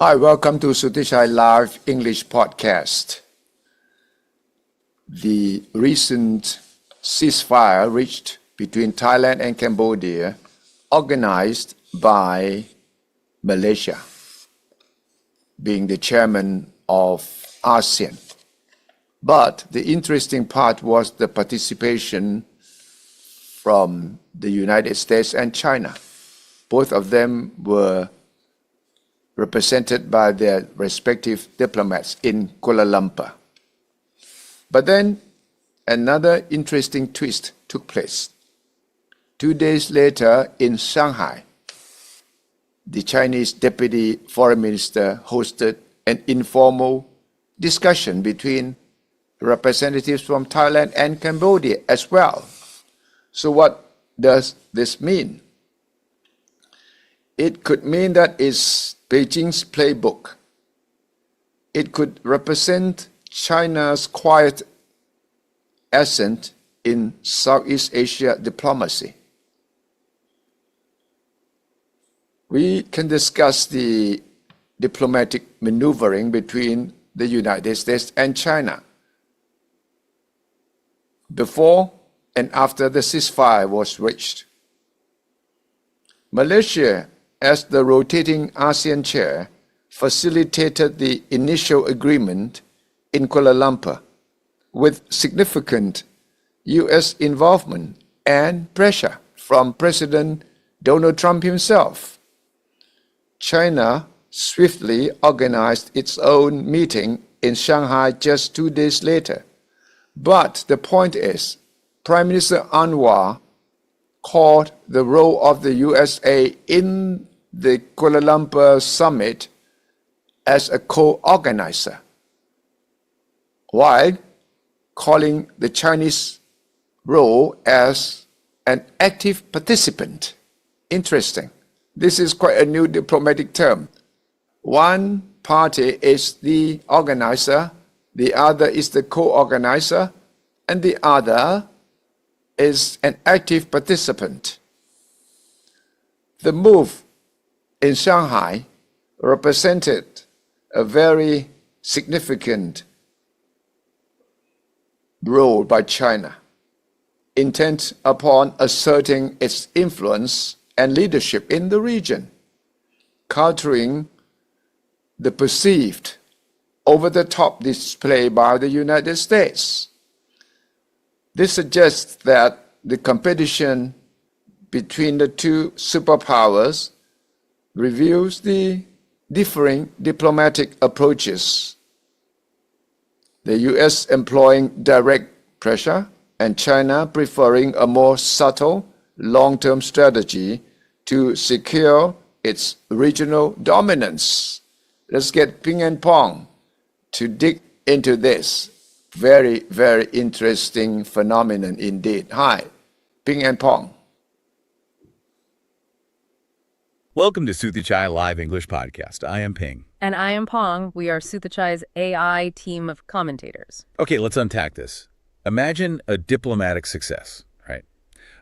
Hi, welcome to Suthichai Live English Podcast. The recent ceasefire reached between Thailand and Cambodia, organized by Malaysia, being the chairman of ASEAN. But the interesting part was the participation from the United States and China. Both of them were represented by their respective diplomats in Kuala Lumpur. But then another interesting twist took place. 2 days later in Shanghai, the Chinese Deputy Foreign Minister hosted an informal discussion between representatives from Thailand and Cambodia as well. So what does this mean? It could mean that it's Beijing's playbook. It could represent China's quiet ascent in Southeast Asia diplomacy. We can discuss the diplomatic maneuvering between the United States and China before and after the ceasefire was reached. Malaysia, as the rotating ASEAN chair, facilitated the initial agreement in Kuala Lumpur with significant U.S. involvement and pressure from President Donald Trump himself. China swiftly organized its own meeting in Shanghai just 2 days later. But the point is, Prime Minister Anwar called the role of the USA in the Kuala Lumpur summit as a co-organizer, while calling the Chinese role as an active participant. Interesting. This is quite a new diplomatic term. One party is the organizer, the other is the co-organizer, and the other is an active participant. The move in Shanghai represented a very significant role by China, intent upon asserting its influence and leadership in the region, countering the perceived over-the-top display by the United States. This suggests that the competition between the two superpowers reveals the differing diplomatic approaches, the US employing direct pressure and China preferring a more subtle long-term strategy to secure its regional dominance. Let's get Ping and Pong to dig into this very, very interesting phenomenon indeed. Hi, Ping and Pong. Welcome to Suthichai Live English Podcast. I am Ping. And I am Pong. We are Suthichai's AI team of commentators. Okay, let's unpack this. Imagine a diplomatic success, right?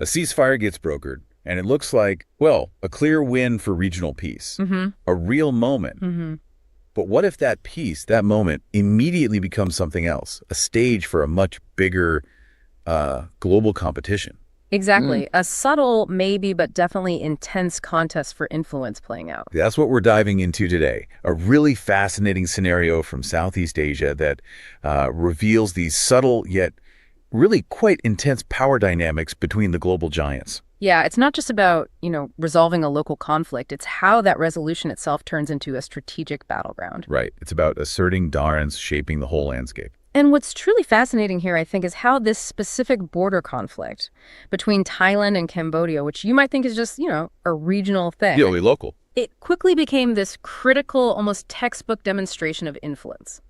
A ceasefire gets brokered, and it looks like, well, a clear win for regional peace. A real moment. But what if that peace, that moment, immediately becomes something else? A stage for a much bigger global competition. Exactly. A subtle, maybe, but definitely intense contest for influence playing out. That's what we're diving into today. A really fascinating scenario from Southeast Asia that reveals these subtle yet really quite intense power dynamics between the global giants. Yeah, it's not just about, resolving a local conflict. It's how that resolution itself turns into a strategic battleground. Right. It's about asserting dominance, shaping the whole landscape. And what's truly fascinating here, I think, is how this specific border conflict between Thailand and Cambodia, which you might think is just, a regional thing. Really local. It quickly became this critical, almost textbook demonstration of influence.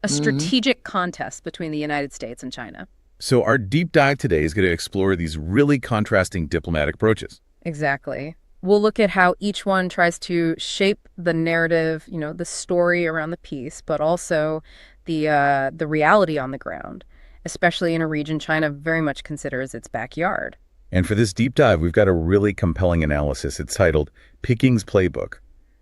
A strategic contest between the United States and China. So our deep dive today is going to explore these really contrasting diplomatic approaches. Exactly. We'll look at how each one tries to shape the narrative, the story around the peace, but also the reality on the ground, especially in a region China very much considers its backyard. And for this deep dive, we've got a really compelling analysis. It's titled Peking's Playbook: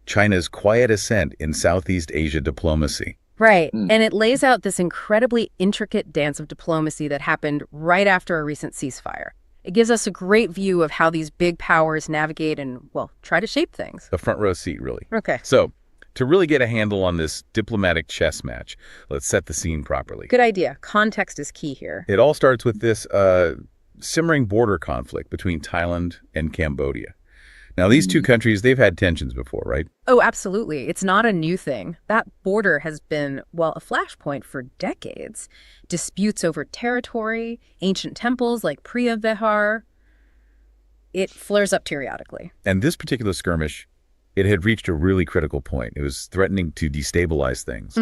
China's quiet ascent in Southeast Asia diplomacy. Right. And it lays out this incredibly intricate dance of diplomacy that happened right after a recent ceasefire. It gives us a great view of how these big powers navigate and, well, try to shape things. A front row seat, really. Okay. So, to really get a handle on this diplomatic chess match, let's set the scene properly. Good idea. Context is key here. It all starts with this simmering border conflict between Thailand and Cambodia. Now, these two countries, they've had tensions before, right? Oh, absolutely. It's not a new thing. That border has been, well, a flashpoint for decades. Disputes over territory, ancient temples like Priya Vihar. It flares up periodically. And this particular skirmish, it had reached a really critical point. It was threatening to destabilize things.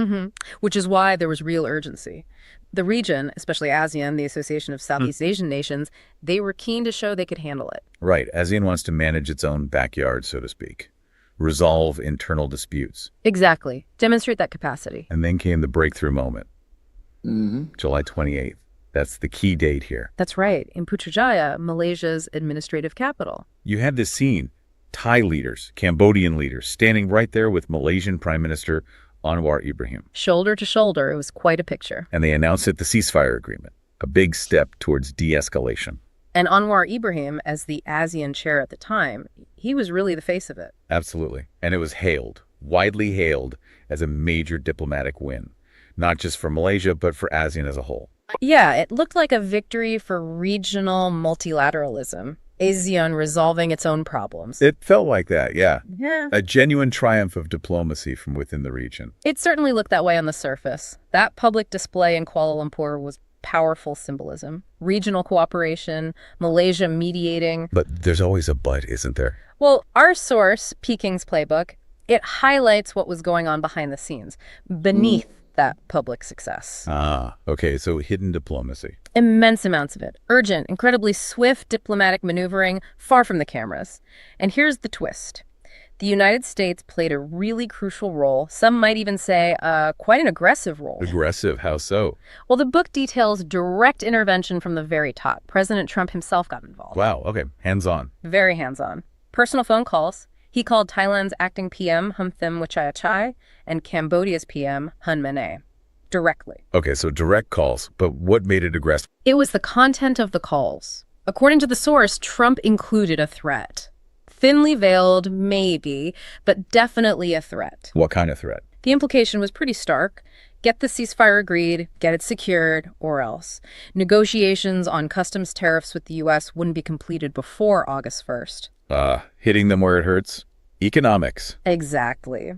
Which is why there was real urgency. The region, especially ASEAN, the Association of Southeast Asian Nations, they were keen to show they could handle it. Right. ASEAN wants to manage its own backyard, so to speak. Resolve internal disputes. Exactly. Demonstrate that capacity. And then came the breakthrough moment. July 28th. That's the key date here. That's right. In Putrajaya, Malaysia's administrative capital. You had this scene. Thai leaders, Cambodian leaders, standing right there with Malaysian Prime Minister Anwar Ibrahim. Shoulder to shoulder, it was quite a picture. And they announced it the ceasefire agreement, a big step towards de-escalation. And Anwar Ibrahim, as the ASEAN chair at the time, he was really the face of it. Absolutely. And it was hailed, widely hailed, as a major diplomatic win, not just for Malaysia, but for ASEAN as a whole. Yeah, it looked like a victory for regional multilateralism. ASEAN resolving its own problems. It felt like that, yeah. Yeah. A genuine triumph of diplomacy from within the region. It certainly looked that way on the surface. That public display in Kuala Lumpur was powerful symbolism. Regional cooperation, Malaysia mediating. But there's always a but, isn't there? Well, our source, Peking's Playbook, it highlights what was going on behind the scenes, beneath that public success. Ah, okay, so hidden diplomacy. Immense amounts of it. Urgent, incredibly swift diplomatic maneuvering, far from the cameras. And here's the twist. The United States played a really crucial role, some might even say quite an aggressive role. Aggressive, how so? Well, the book details direct intervention from the very top. President Trump himself got involved. Wow, okay, hands-on. Very hands-on. Personal phone calls. He called Thailand's acting PM, Suthichai, and Cambodia's PM, Hun Manet, directly. Okay, so direct calls, but what made it aggressive? It was the content of the calls. According to the source, Trump included a threat. Thinly veiled, maybe, but definitely a threat. What kind of threat? The implication was pretty stark. Get the ceasefire agreed, get it secured, or else. Negotiations on customs tariffs with the U.S. wouldn't be completed before August 1st. Hitting them where it hurts? Economics. Exactly.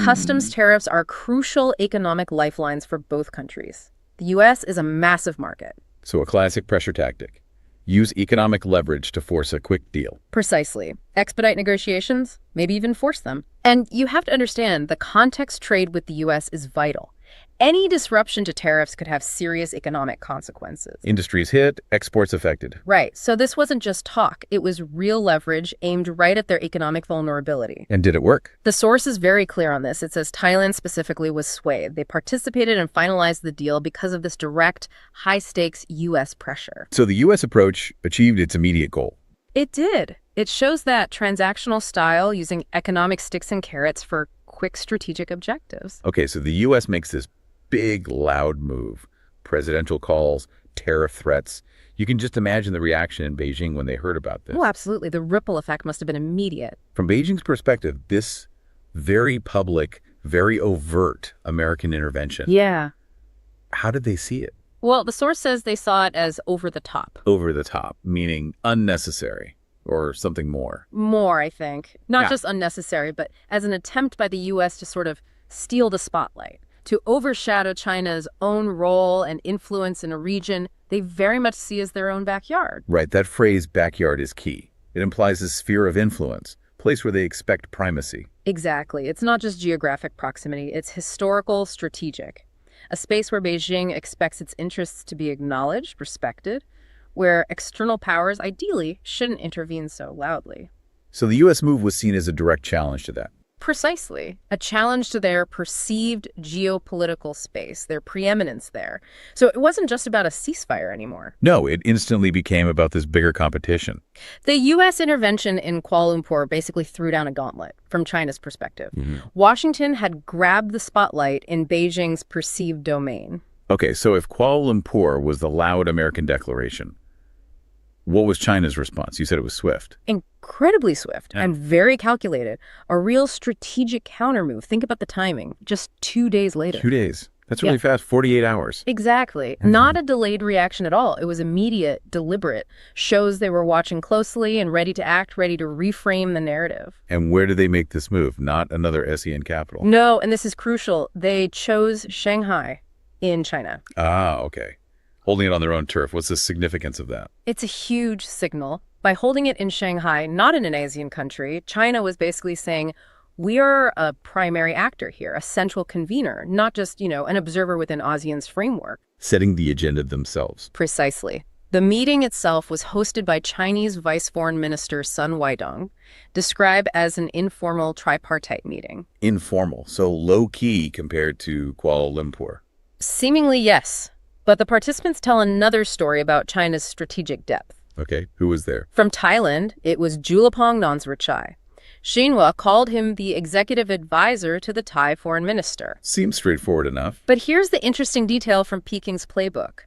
Customs tariffs are crucial economic lifelines for both countries. The U.S. is a massive market. So a classic pressure tactic. Use economic leverage to force a quick deal. Precisely. Expedite negotiations, maybe even force them. And you have to understand, the context trade with the U.S. is vital. Any disruption to tariffs could have serious economic consequences. Industries hit, exports affected. Right. So this wasn't just talk. It was real leverage aimed right at their economic vulnerability. And did it work? The source is very clear on this. It says Thailand specifically was swayed. They participated and finalized the deal because of this direct, high-stakes U.S. pressure. So the U.S. approach achieved its immediate goal. It did. It shows that transactional style using economic sticks and carrots for quick strategic objectives. Okay, so the U.S. makes this big, loud move. Presidential calls, tariff threats. You can just imagine the reaction in Beijing when they heard about this. Oh, absolutely. The ripple effect must have been immediate. From Beijing's perspective, this very public, very overt American intervention. Yeah. How did they see it? Well, the source says they saw it as over the top. Over the top, meaning unnecessary or something more. More, I think. Not Yeah. just unnecessary, but as an attempt by the U.S. to sort of steal the spotlight, to overshadow China's own role and influence in a region they very much see as their own backyard. Right, that phrase backyard is key. It implies a sphere of influence, a place where they expect primacy. Exactly. It's not just geographic proximity, it's historical, strategic. A space where Beijing expects its interests to be acknowledged, respected, where external powers ideally shouldn't intervene so loudly. So the U.S. move was seen as a direct challenge to that. Precisely. A challenge to their perceived geopolitical space, their preeminence there. So it wasn't just about a ceasefire anymore. No, it instantly became about this bigger competition. The U.S. intervention in Kuala Lumpur basically threw down a gauntlet from China's perspective. Washington had grabbed the spotlight in Beijing's perceived domain. Okay, so if Kuala Lumpur was the loud American declaration, what was China's response? You said it was swift. Incredibly swift and very calculated. A real strategic countermove. Think about the timing. Just 2 days later. 2 days. That's really fast. 48 hours. Exactly. Not a delayed reaction at all. It was immediate, deliberate. Shows they were watching closely and ready to act, ready to reframe the narrative. And where did they make this move? Not another ASEAN capital. No, and this is crucial. They chose Shanghai in China. Ah, okay. Holding it on their own turf. What's the significance of that? It's a huge signal. By holding it in Shanghai, not in an ASEAN country, China was basically saying, we are a primary actor here, a central convener, not just, an observer within ASEAN's framework. Setting the agenda themselves. Precisely. The meeting itself was hosted by Chinese Vice Foreign Minister Sun Weidong, described as an informal tripartite meeting. Informal, so low-key compared to Kuala Lumpur. Seemingly, yes. But the participants tell another story about China's strategic depth. Okay, who was there? From Thailand, it was Julapong Suthichai. Xinhua called him the executive advisor to the Thai foreign minister. Seems straightforward enough. But here's the interesting detail from Peking's playbook.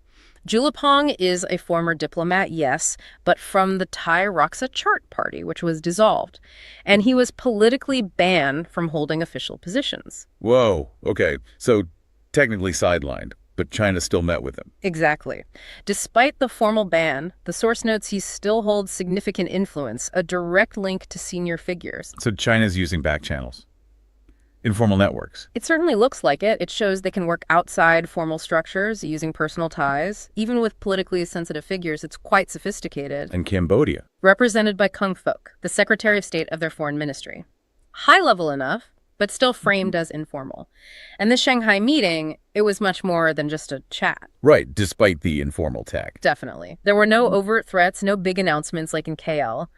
Julapong is a former diplomat, yes, but from the Thai Raksa Chart Party, which was dissolved. And he was politically banned from holding official positions. Whoa, okay. So technically sidelined. But China still met with him. Exactly. Despite the formal ban, the source notes he still holds significant influence, a direct link to senior figures. So China's using back channels, informal networks. It certainly looks like it. It shows they can work outside formal structures, using personal ties. Even with politically sensitive figures, it's quite sophisticated. And Cambodia. Represented by Kung Fook, the Secretary of State of their foreign ministry. High level enough, but still framed as informal. And this Shanghai meeting, it was much more than just a chat. Right, despite the informal tag. Definitely. There were no overt threats, no big announcements like in KL,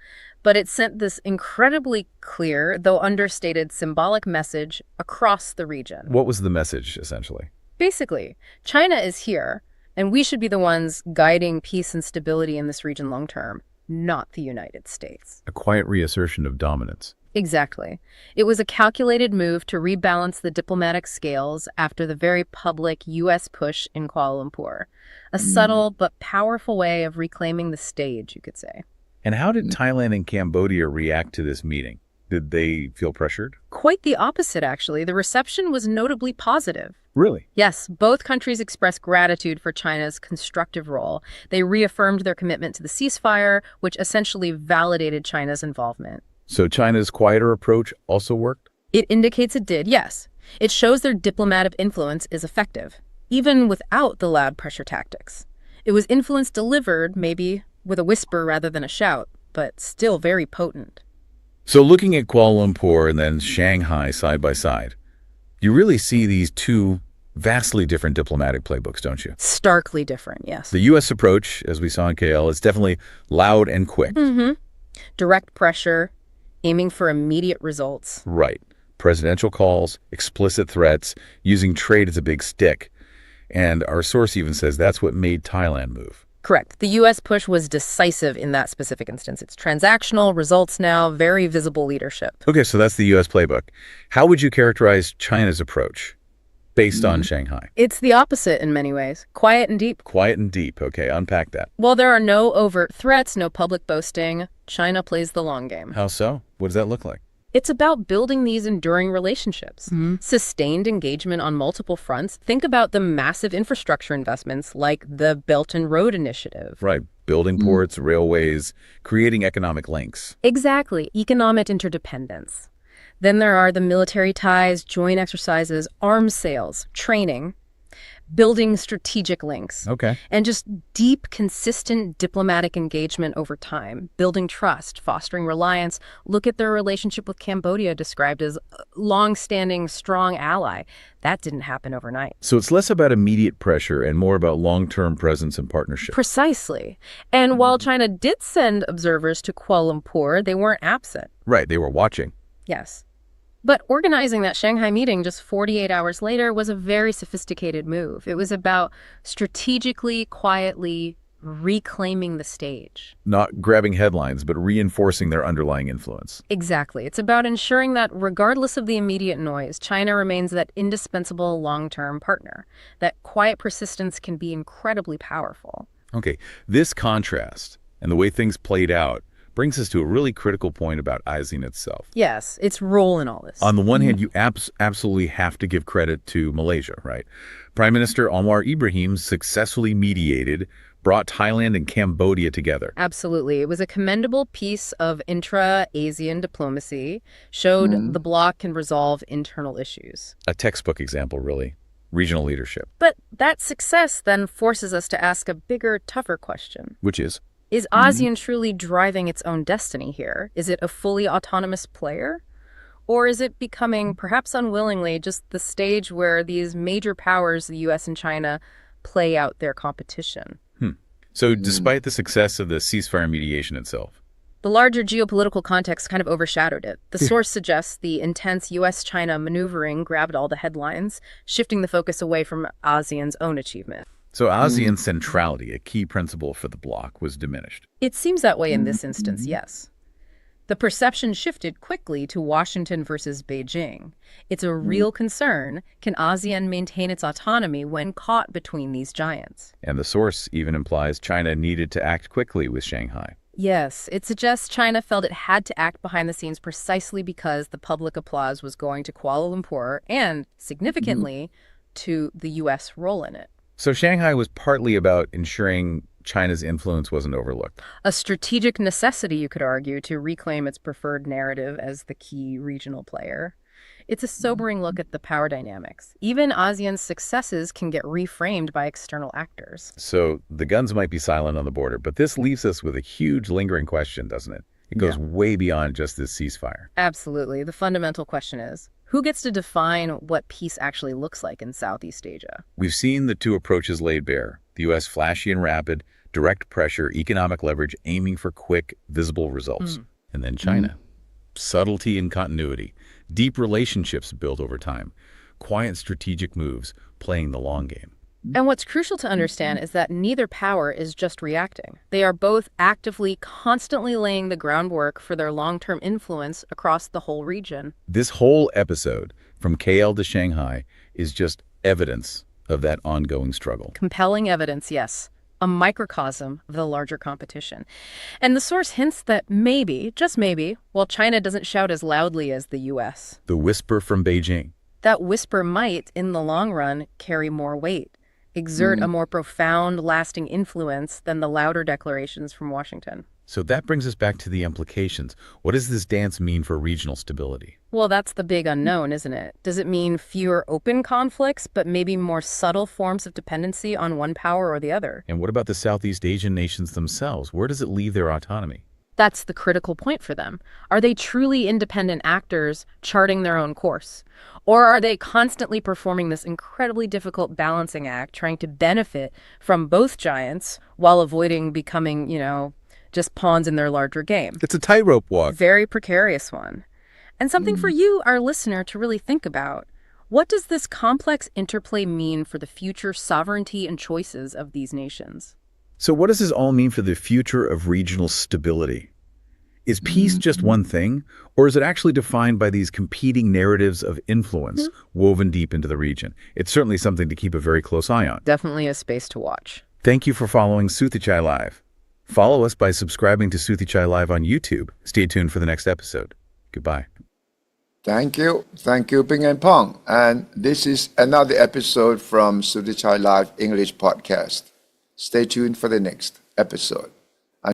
but it sent this incredibly clear, though understated, symbolic message across the region. What was the message, essentially? Basically, China is here, and we should be the ones guiding peace and stability in this region long term, not the United States. A quiet reassertion of dominance. Exactly. It was a calculated move to rebalance the diplomatic scales after the very public U.S. push in Kuala Lumpur. A subtle but powerful way of reclaiming the stage, you could say. And how did Thailand and Cambodia react to this meeting? Did they feel pressured? Quite the opposite, actually. The reception was notably positive. Really? Yes, both countries expressed gratitude for China's constructive role. They reaffirmed their commitment to the ceasefire, which essentially validated China's involvement. So China's quieter approach also worked? It indicates it did, yes. It shows their diplomatic influence is effective, even without the loud pressure tactics. It was influence delivered, maybe with a whisper rather than a shout, but still very potent. So looking at Kuala Lumpur and then Shanghai side by side, you really see these two vastly different diplomatic playbooks, don't you? Starkly different, yes. The U.S. approach, as we saw in KL, is definitely loud and quick. Direct pressure, aiming for immediate results. Right. Presidential calls, explicit threats, using trade as a big stick. And our source even says that's what made Thailand move. Correct. The U.S. push was decisive in that specific instance. It's transactional, results now, very visible leadership. Okay, so that's the U.S. playbook. How would you characterize China's approach based on Shanghai? It's the opposite in many ways. Quiet and deep. Quiet and deep. Okay, unpack that. While there are no overt threats, no public boasting, China plays the long game. How so? What does that look like? It's about building these enduring relationships, sustained engagement on multiple fronts. Think about the massive infrastructure investments like the Belt and Road Initiative. Right. Building ports, railways, creating economic links. Exactly. Economic interdependence. Then there are the military ties, joint exercises, arms sales, training, building strategic links. Okay. And just deep, consistent diplomatic engagement over time, building trust, fostering reliance. Look at their relationship with Cambodia, described as a long-standing, strong ally. That didn't happen overnight. So it's less about immediate pressure and more about long-term presence and partnership. Precisely. And while China did send observers to Kuala Lumpur, they weren't absent. Right, they were watching. Yes. But organizing that Shanghai meeting just 48 hours later was a very sophisticated move. It was about strategically, quietly reclaiming the stage. Not grabbing headlines, but reinforcing their underlying influence. Exactly. It's about ensuring that regardless of the immediate noise, China remains that indispensable long-term partner. That quiet persistence can be incredibly powerful. Okay, this contrast and the way things played out brings us to a really critical point about ASEAN itself. Yes, its role in all this. On the one hand, you absolutely have to give credit to Malaysia, right? Prime Minister Anwar Ibrahim successfully mediated, brought Thailand and Cambodia together. Absolutely. It was a commendable piece of intra-ASEAN diplomacy, showed the bloc can resolve internal issues. A textbook example, really. Regional leadership. But that success then forces us to ask a bigger, tougher question. Which is? Is ASEAN truly driving its own destiny here? Is it a fully autonomous player? Or is it becoming, perhaps unwillingly, just the stage where these major powers, the US and China, play out their competition? So despite the success of the ceasefire mediation itself, the larger geopolitical context kind of overshadowed it. The source suggests the intense US-China maneuvering grabbed all the headlines, shifting the focus away from ASEAN's own achievement. so ASEAN's centrality, a key principle for the bloc, was diminished. It seems that way in this instance, yes. The perception shifted quickly to Washington versus Beijing. It's a real concern. Can ASEAN maintain its autonomy when caught between these giants? And the source even implies China needed to act quickly with Shanghai. Yes, it suggests China felt it had to act behind the scenes precisely because the public applause was going to Kuala Lumpur and, significantly, to the U.S. role in it. So Shanghai was partly about ensuring China's influence wasn't overlooked. A strategic necessity, you could argue, to reclaim its preferred narrative as the key regional player. It's a sobering look at the power dynamics. Even ASEAN's successes can get reframed by external actors. So the guns might be silent on the border, but this leaves us with a huge lingering question, doesn't it? It goes way beyond just this ceasefire. Absolutely. The fundamental question is, who gets to define what peace actually looks like in Southeast Asia? We've seen the two approaches laid bare. The U.S. flashy and rapid, direct pressure, economic leverage, aiming for quick, visible results. And then China. Subtlety and continuity, deep relationships built over time, quiet strategic moves, playing the long game. And what's crucial to understand is that neither power is just reacting. They are both actively, constantly laying the groundwork for their long-term influence across the whole region. This whole episode, from KL to Shanghai, is just evidence of that ongoing struggle. Compelling evidence, yes. A microcosm of the larger competition. And the source hints that maybe, just maybe, while China doesn't shout as loudly as the U.S., The whisper from Beijing. that whisper might, in the long run, carry more weight, exert a more profound, lasting influence than the louder declarations from Washington. So that brings us back to the implications. What does this dance mean for regional stability? Well, that's the big unknown, isn't it? Does it mean fewer open conflicts, but maybe more subtle forms of dependency on one power or the other? And what about the Southeast Asian nations themselves? Where does it leave their autonomy? That's the critical point for them. Are they truly independent actors charting their own course? Or are they constantly performing this incredibly difficult balancing act, trying to benefit from both giants while avoiding becoming, just pawns in their larger game? It's a tightrope walk. Very precarious one. And something for you, our listener, to really think about. What does this complex interplay mean for the future sovereignty and choices of these nations? So what does this all mean for the future of regional stability? Is peace just one thing, or is it actually defined by these competing narratives of influence woven deep into the region? It's certainly something to keep a very close eye on. Definitely a space to watch. Thank you for following Suthichai Live. Follow us by subscribing to Suthichai Live on YouTube. Stay tuned for the next episode. Goodbye. Thank you. Thank you, Ping and Pong. And this is another episode from Suthichai Live English Podcast. Stay tuned for the next episode.